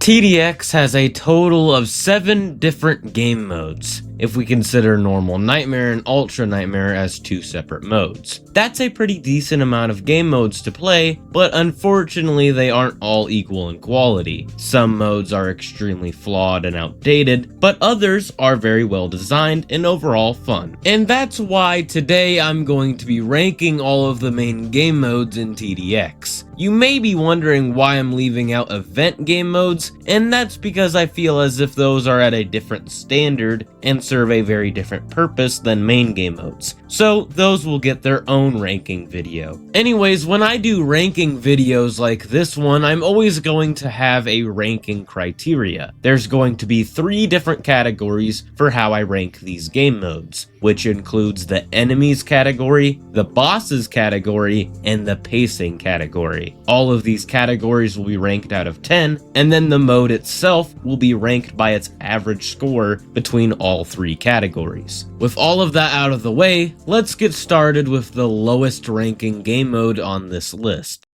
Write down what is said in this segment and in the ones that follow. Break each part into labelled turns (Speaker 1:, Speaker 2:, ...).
Speaker 1: TDX has a total of 7 different game modes, if we consider Normal Nightmare and Ultra Nightmare as 2 separate modes. That's a pretty decent amount of game modes to play, but unfortunately they aren't all equal in quality. Some modes are extremely flawed and outdated, but others are very well designed and overall fun. And that's why today I'm going to be ranking all of the main game modes in TDX. You may be wondering why I'm leaving out event game modes, and that's because I feel as if those are at a different standard and serve a very different purpose than main game modes. So those will get their own ranking video. Anyways, when I do ranking videos like this one, I'm always going to have a ranking criteria. There's going to be 3 different categories for how I rank these game modes, which includes the enemies category, the bosses category, and the pacing category. All of these categories will be ranked out of 10, and then the mode itself will be ranked by its average score between all 3 categories. With all of that out of the way, let's get started with the lowest ranking game mode on this list.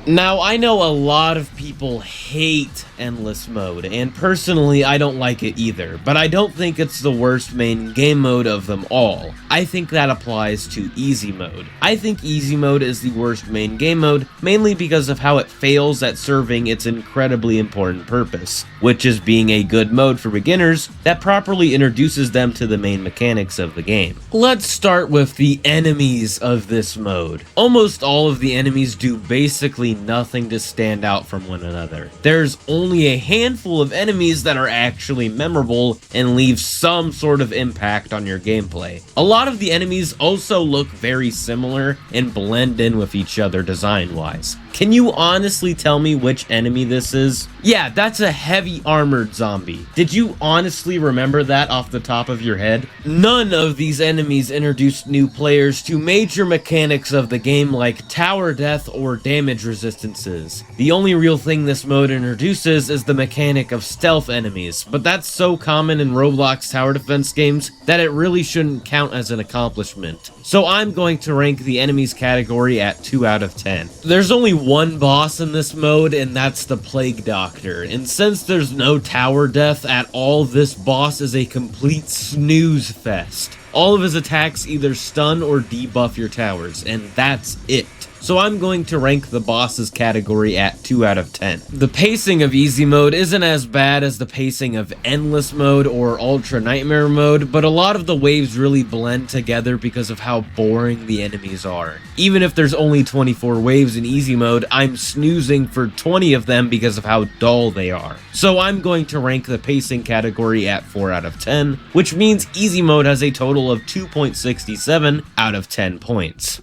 Speaker 1: Now, I know a lot of people hate Endless Mode, and personally I don't like it either, but I don't think it's the worst main game mode of them all. I think that applies to Easy Mode. I think Easy Mode is the worst main game mode, mainly because of how it fails at serving its incredibly important purpose, which is being a good mode for beginners that properly introduces them to the main mechanics of the game. Let's start with the enemies of this mode. Almost all of the enemies do basically nothing to stand out from one another. There's only a handful of enemies that are actually memorable and leave some sort of impact on your gameplay. A lot of the enemies also look very similar and blend in with each other design-wise. Can you honestly tell me which enemy this is? Yeah, that's a heavy armored zombie. Did you honestly remember that off the top of your head? None of these enemies introduced new players to major mechanics of the game like tower death or damage resistances. The only real thing this mode introduces is the mechanic of stealth enemies, but that's so common in Roblox tower defense games that it really shouldn't count as an accomplishment. So I'm going to rank the enemies category at 2 out of 10. There's only one boss in this mode, and that's the Plague Doctor, and since there's no tower death at all, this boss is a complete snooze fest. All of his attacks either stun or debuff your towers, and that's it. So I'm going to rank the bosses category at 2 out of 10. The pacing of Easy Mode isn't as bad as the pacing of Endless Mode or Ultra Nightmare Mode, but a lot of the waves really blend together because of how boring the enemies are. Even if there's only 24 waves in Easy Mode, I'm snoozing for 20 of them because of how dull they are. So I'm going to rank the pacing category at 4 out of 10, which means Easy Mode has a total of 2.67 out of 10 points.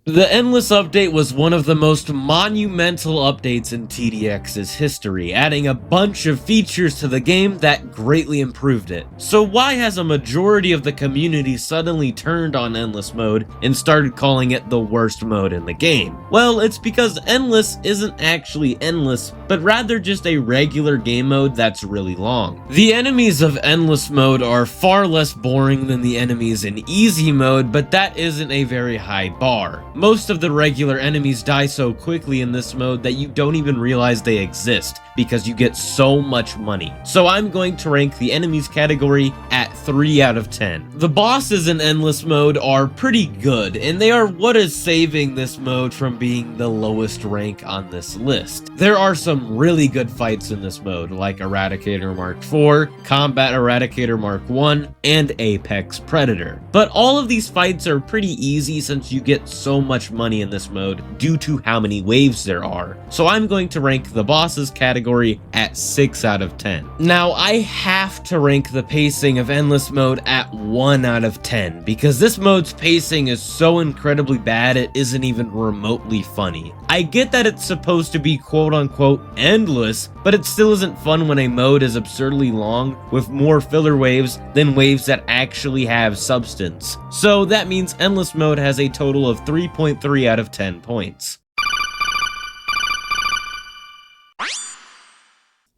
Speaker 1: The Endless update was one of the most monumental updates in TDX's history, adding a bunch of features to the game that greatly improved it. So why has a majority of the community suddenly turned on Endless Mode and started calling it the worst mode in the game? Well, it's because Endless isn't actually endless, but rather just a regular game mode that's really long. The enemies of Endless Mode are far less boring than the enemies in Easy Mode, but that isn't a very high bar. Most of the regular enemies die so quickly in this mode that you don't even realize they exist because you get so much money. So I'm going to rank the enemies category at 3 out of 10. The bosses in Endless Mode are pretty good, and they are what is saving this mode from being the lowest rank on this list. There are some really good fights in this mode, like Eradicator Mark IV, Combat Eradicator Mark I, and Apex Predator. But all of these fights are pretty easy since you get so much money in this mode due to how many waves there are. So I'm going to rank the bosses category at 6 out of 10. Now, I have to rank the pacing of Endless Mode at 1 out of 10 because this mode's pacing is so incredibly bad it isn't even remotely funny. I get that it's supposed to be quote-unquote endless, but it still isn't fun when a mode is absurdly long with more filler waves than waves that actually have substance. So that means Endless Mode has a total of 3.3 out of 10 points.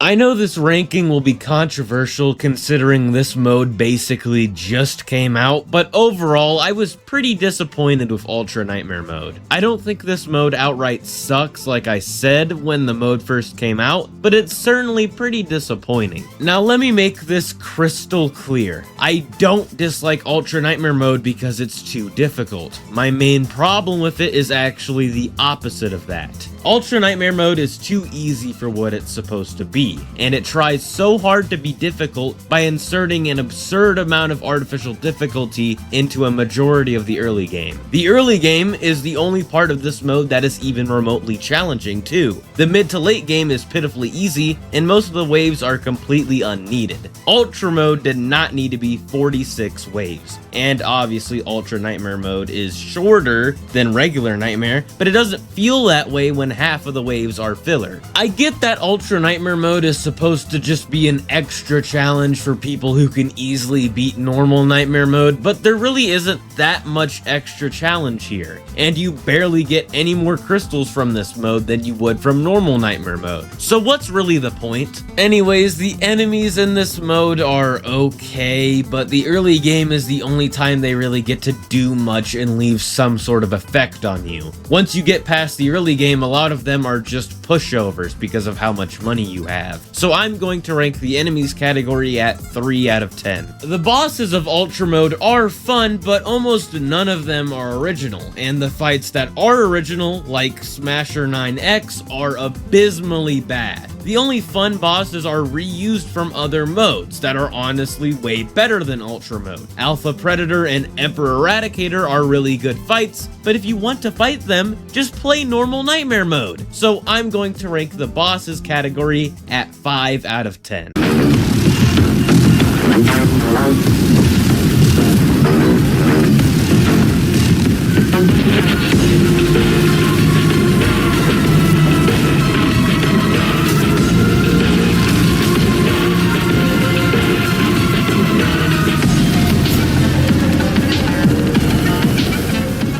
Speaker 1: I know this ranking will be controversial considering this mode basically just came out, but overall I was pretty disappointed with Ultra Nightmare mode. I don't think this mode outright sucks like I said when the mode first came out, but it's certainly pretty disappointing. Now let me make this crystal clear. I don't dislike Ultra Nightmare mode because it's too difficult. My main problem with it is actually the opposite of that. Ultra Nightmare mode is too easy for what it's supposed to be, and it tries so hard to be difficult by inserting an absurd amount of artificial difficulty into a majority of the early game. The early game is the only part of this mode that is even remotely challenging too. The mid to late game is pitifully easy, and most of the waves are completely unneeded. Ultra mode did not need to be 46 waves, and obviously Ultra Nightmare mode is shorter than regular Nightmare, but it doesn't feel that way when half of the waves are filler. I get that Ultra Nightmare mode is supposed to just be an extra challenge for people who can easily beat normal Nightmare mode, but there really isn't that much extra challenge here, and you barely get any more crystals from this mode than you would from normal Nightmare mode. So what's really the point? Anyways, the enemies in this mode are okay, but the early game is the only time they really get to do much and leave some sort of effect on you. Once you get past the early game, a lot of them are just pushovers because of how much money you have. So I'm going to rank the enemies category at 3 out of 10. The bosses of Ultra mode are fun, but almost none of them are original, and the fights that are original, like Smasher 9X, are abysmally bad. The only fun bosses are reused from other modes that are honestly way better than Ultra mode. Alpha Predator and Emperor Eradicator are really good fights, but if you want to fight them, just play normal Nightmare mode. So I'm going to rank the bosses category at 5 out of 10.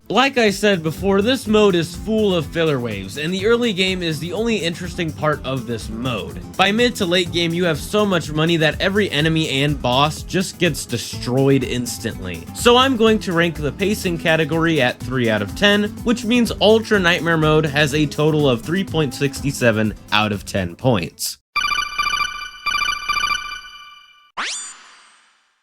Speaker 1: Like I said before, this mode is full of filler waves, and the early game is the only interesting part of this mode. By mid to late game, you have so much money that every enemy and boss just gets destroyed instantly. So I'm going to rank the pacing category at 3 out of 10, which means Ultra Nightmare mode has a total of 3.67 out of 10 points.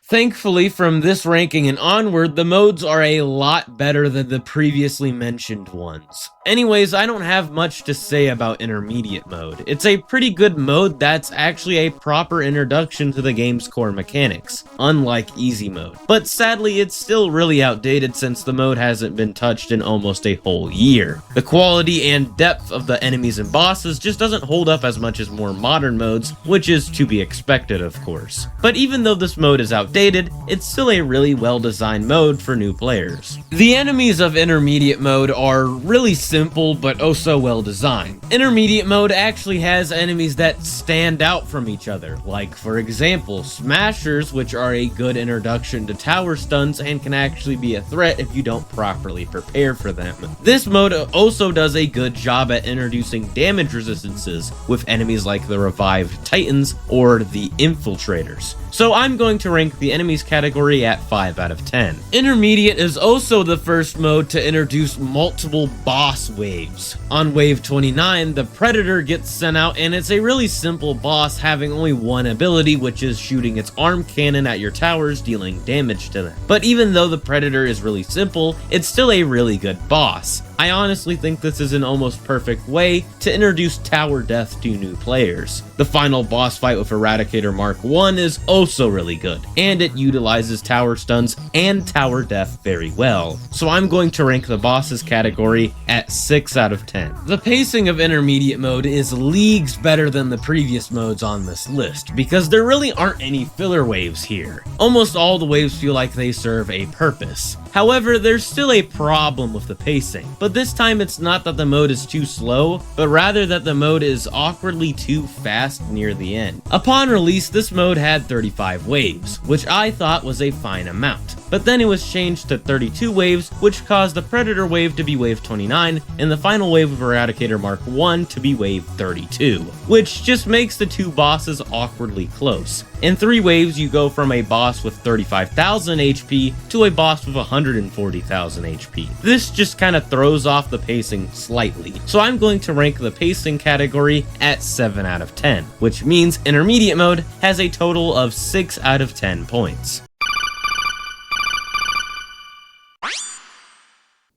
Speaker 1: Thankfully, from this ranking and onward, the modes are a lot better than the previously mentioned ones. Anyways, I don't have much to say about Intermediate mode. It's a pretty good mode that's actually a proper introduction to the game's core mechanics, unlike Easy mode. But sadly, it's still really outdated since the mode hasn't been touched in almost a whole year. The quality and depth of the enemies and bosses just doesn't hold up as much as more modern modes, which is to be expected, of course. But even though this mode is outdated, it's still a really well-designed mode for new players. The enemies of Intermediate mode are really simple but oh so well designed. Intermediate mode actually has enemies that stand out from each other, like for example Smashers, which are a good introduction to tower stuns and can actually be a threat if you don't properly prepare for them. This mode also does a good job at introducing damage resistances with enemies like the Revived Titans or the Infiltrators. So I'm going to rank the enemies category at 5 out of 10. Intermediate is also the first mode to introduce multiple boss waves. On wave 29, the Predator gets sent out, and it's a really simple boss having only one ability, which is shooting its arm cannon at your towers, dealing damage to them. But even though the Predator is really simple, it's still a really good boss. I honestly think this is an almost perfect way to introduce tower death to new players. The final boss fight with Eradicator Mark I is also really good, and it utilizes tower stuns and tower death very well. So I'm going to rank the bosses category at 6 out of 10. The pacing of Intermediate mode is leagues better than the previous modes on this list, because there really aren't any filler waves here. Almost all the waves feel like they serve a purpose. However, there's still a problem with the pacing, but this time it's not that the mode is too slow, but rather that the mode is awkwardly too fast near the end. Upon release, this mode had 35 waves, which I thought was a fine amount. but then it was changed to 32 waves, which caused the Predator wave to be wave 29, and the final wave of Eradicator Mark 1 to be wave 32, which just makes the two bosses awkwardly close. In 3 waves, you go from a boss with 35,000 HP to a boss with 140,000 HP. This just kind of throws off the pacing slightly, so I'm going to rank the pacing category at 7 out of 10, which means Intermediate Mode has a total of 6 out of 10 points.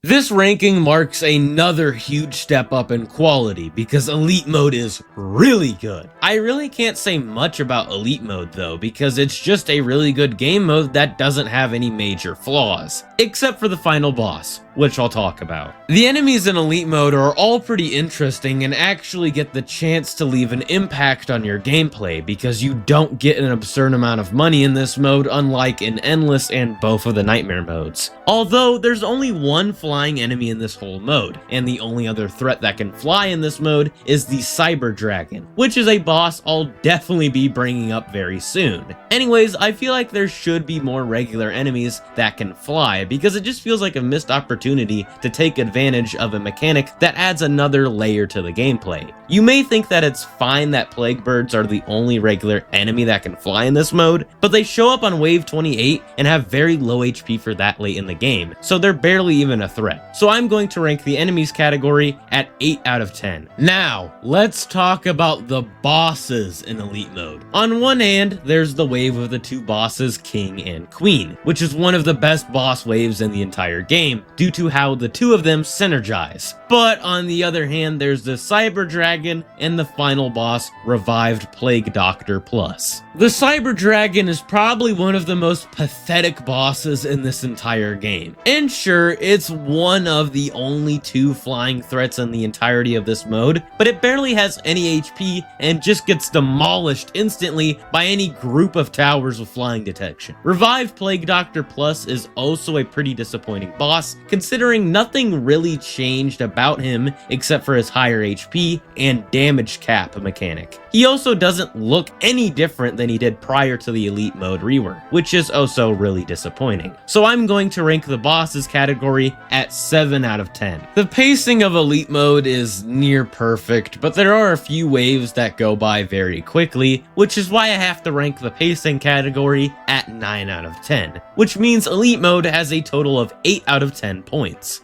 Speaker 1: This ranking marks another huge step up in quality because Elite Mode is really good. I really can't say much about Elite Mode though, because it's just a really good game mode that doesn't have any major flaws, except for the final boss, which I'll talk about. The enemies in Elite Mode are all pretty interesting and actually get the chance to leave an impact on your gameplay because you don't get an absurd amount of money in this mode, unlike in Endless and both of the Nightmare modes. Although there's only one flying enemy in this whole mode, and the only other threat that can fly in this mode is the Cyber Dragon, which is a boss I'll definitely be bringing up very soon. Anyways, I feel like there should be more regular enemies that can fly because it just feels like a missed opportunity to take advantage of a mechanic that adds another layer to the gameplay. You may think that it's fine that Plague Birds are the only regular enemy that can fly in this mode, but they show up on wave 28 and have very low HP for that late in the game, so they're barely even a threat. So I'm going to rank the enemies category at 8 out of 10. Now, let's talk about the bosses in Elite Mode. On one hand, there's the wave of the two bosses, King and Queen, which is one of the best boss waves in the entire game due to how the two of them synergize. But on the other hand, there's the Cyber Dragon and the final boss, Revived Plague Doctor Plus. The Cyber Dragon is probably one of the most pathetic bosses in this entire game. And sure, it's one of the only 2 flying threats in the entirety of this mode, but it barely has any HP and just gets demolished instantly by any group of towers with flying detection. Revived Plague Doctor Plus is also a pretty disappointing boss, considering nothing really changed about him except for his higher HP and damage cap mechanic. He also doesn't look any different than he did prior to the Elite Mode rework, which is also really disappointing. So I'm going to rank the bosses category at 7 out of 10. The pacing of Elite Mode is near perfect, but there are a few waves that go by very quickly, which is why I have to rank the pacing category at 9 out of 10, which means Elite Mode has a total of 8 out of 10 points.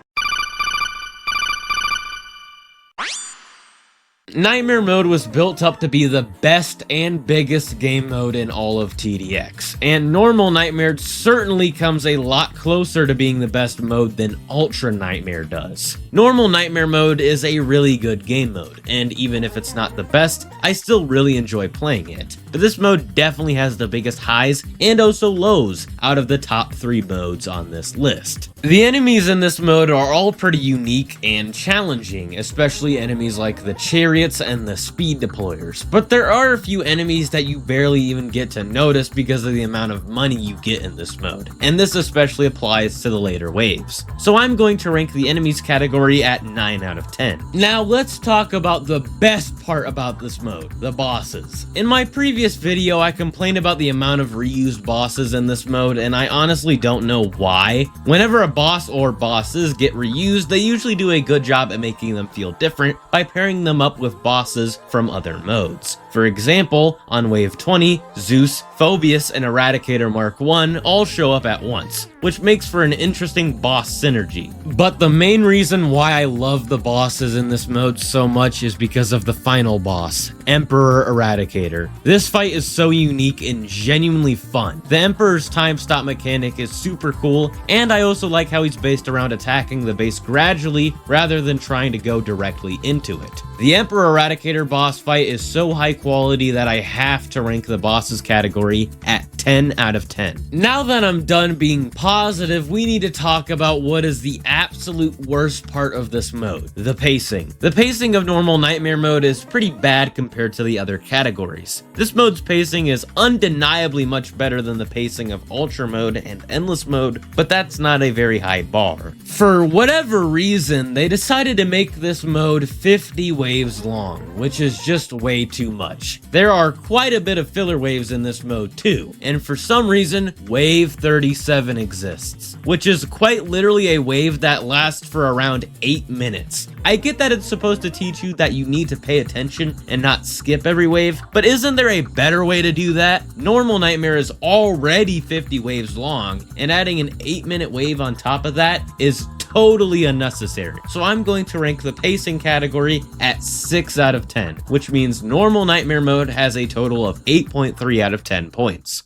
Speaker 1: Nightmare Mode was built up to be the best and biggest game mode in all of TDX, and Normal Nightmare certainly comes a lot closer to being the best mode than Ultra Nightmare does. Normal Nightmare Mode is a really good game mode, and even if it's not the best, I still really enjoy playing it. But this mode definitely has the biggest highs and also lows out of the top 3 modes on this list. The enemies in this mode are all pretty unique and challenging, especially enemies like the Chariots and the Speed Deployers, but there are a few enemies that you barely even get to notice because of the amount of money you get in this mode, and this especially applies to the later waves. So I'm going to rank the enemies category at 9 out of 10. Now let's talk about the best part about this mode, the bosses. In my previous video, I complained about the amount of reused bosses in this mode, and I honestly don't know why. Whenever a boss or bosses get reused, they usually do a good job at making them feel different by pairing them up with bosses from other modes. For example, on wave 20, Zeus, Phobius, and Eradicator Mark 1 all show up at once, which makes for an interesting boss synergy. But the main reason why I love the bosses in this mode so much is because of the final boss, Emperor Eradicator. This fight is so unique and genuinely fun. The Emperor's time stop mechanic is super cool, and I also like how he's based around attacking the base gradually rather than trying to go directly into it. The Emperor Eradicator boss fight is so high quality that I have to rank the bosses category at 10 out of 10. Now that I'm done being positive, we need to talk about what is the absolute worst part of this mode, the pacing. The pacing of Normal Nightmare Mode is pretty bad compared to the other categories. This mode's pacing is undeniably much better than the pacing of Ultra Mode and Endless Mode, but that's not a very high bar. For whatever reason, they decided to make this mode 50 waves long, which is just way too much. There are quite a bit of filler waves in this mode mode too, and for some reason, Wave 37 exists, which is quite literally a wave that lasts for around 8 minutes. I get that it's supposed to teach you that you need to pay attention and not skip every wave, but isn't there a better way to do that? Normal Nightmare is already 50 waves long, and adding an 8-minute wave on top of that is totally unnecessary. So I'm going to rank the pacing category at 6 out of 10, which means normal Nightmare mode has a total of 8.3 out of 10 points.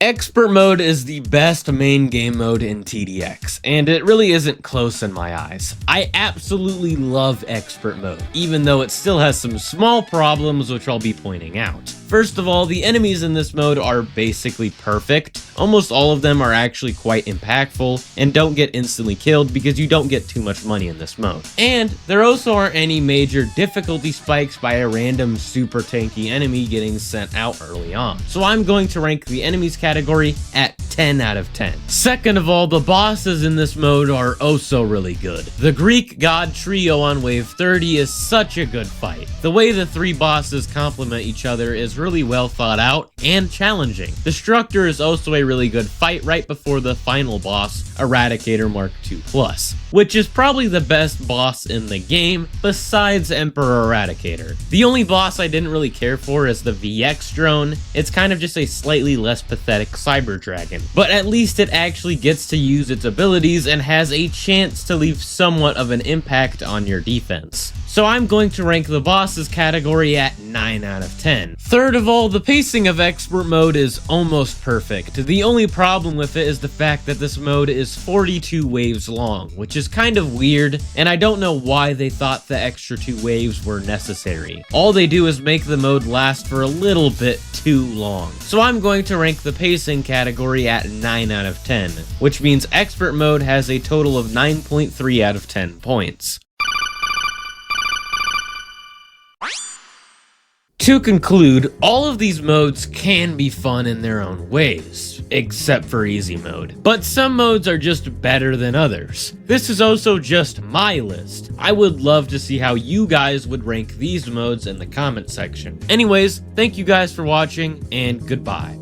Speaker 1: Expert mode is the best main game mode in TDX, and it really isn't close in my eyes. I absolutely love Expert mode, even though it still has some small problems which I'll be pointing out. First of all, the enemies in this mode are basically perfect. Almost all of them are actually quite impactful and don't get instantly killed because you don't get too much money in this mode. And there also aren't any major difficulty spikes by a random super tanky enemy getting sent out early on. So I'm going to rank the enemies category at 10 out of 10. Second of all, the bosses in this mode are oh so really good. The Greek god trio on wave 30 is such a good fight. The way the 3 bosses complement each other is really well thought out and challenging. Destructor is also a really good fight right before the final boss, Eradicator Mark II Plus, which is probably the best boss in the game besides Emperor Eradicator. The only boss I didn't really care for is the VX drone. It's kind of just a slightly less pathetic cyber dragon, but at least it actually gets to use its abilities and has a chance to leave somewhat of an impact on your defense. So I'm going to rank the bosses category at 9 out of 10. Third of all, the pacing of Expert mode is almost perfect. The only problem with it is the fact that this mode is 42 waves long, which is kind of weird, and I don't know why they thought the extra 2 waves were necessary. All they do is make the mode last for a little bit too long. So I'm going to rank the pacing category at 9 out of 10, which means Expert mode has a total of 9.3 out of 10 points. To conclude, all of these modes can be fun in their own ways, except for easy mode. But some modes are just better than others. This is also just my list. I would love to see how you guys would rank these modes in the comment section. Anyways, thank you guys for watching, and goodbye.